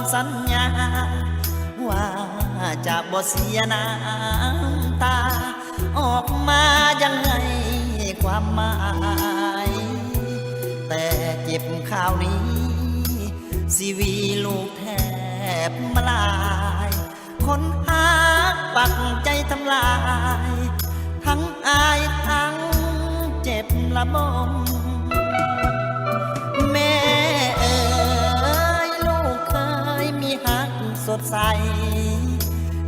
ำสัญญาว่าจะบ่เสียน้ำตาออกมายังไงความหมายแต่เจ็บข่าวนี้ชีวีลูกแทบมาลายคนหักปักใจทำลายทั้งอายทั้งเจ็บละบมแม่เอ๋ยลูกเคยมีหักสดใส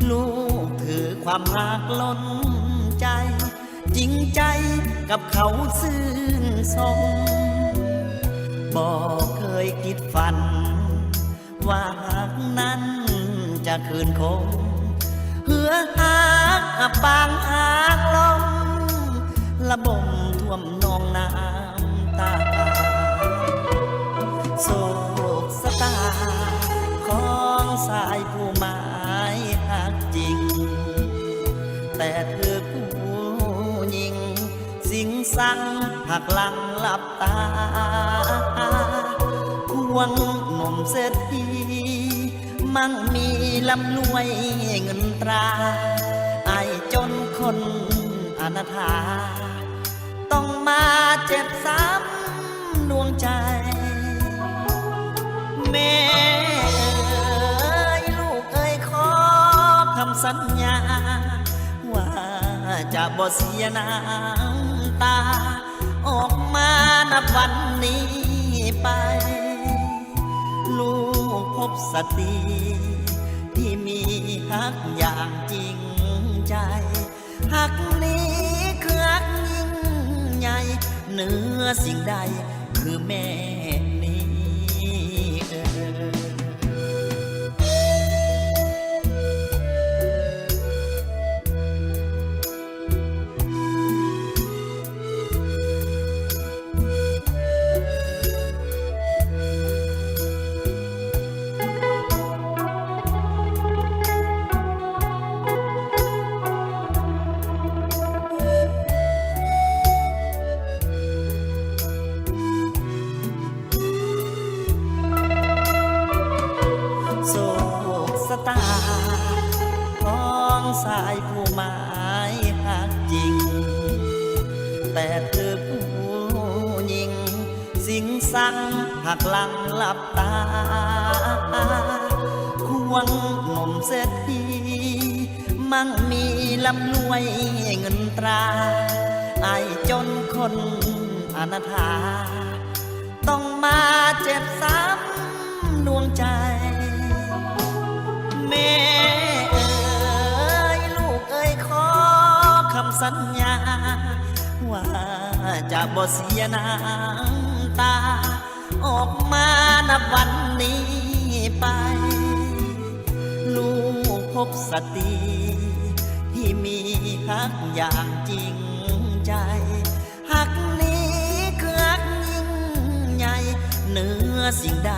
ลูกถือความรักล้นใจจริงใจกับเขาซื่นสมบอกเคยคิดฝันว่าหักนั้นจะคืนคงเหือหักบางหักลมระบมท่วมนองน้ำตาโศกสตาของสายผู้หมายหักจริงแต่เธอผู้หญิงสิงสังหักหลังหลับตาควงหนุ่มเศรษฐีมั่งมีลำรวยเงินตราไอจนคนอนาถาต้องมาเจ็บซ้ำดวงใจแม่เอ๋ยลูกเอ๋ยขอคำสัญญาว่าจะบ่เสียน้ำตาออกมานับวันนี้ไปลูกพบสตรีที่มีฮักอย่างจริงใจฮักนี้คือฮักยิ่งใหญ่เหนือสิ่งใดคือแม่นี้โศกสตาของสายผู้หมายหักจริงแต่เธอผู้หญิงสิงสังหักหลังหลับตาควงหนุ่มเศรษฐีมั่งมีลำรวยเงินตราไอจนคนอนาถาต้องมาเจ็บซ้ำดวงใจแม่เอ๋ยลูกเอ๋ยขอคำสัญญาว่าจะบ่เสียน้ำตาออกมานับวันนี้ไปลูกพบสตรีที่มีฮักอย่างจริงใจฮักนี้คือฮักยิ่งใหญ่เหนือสิ่งใด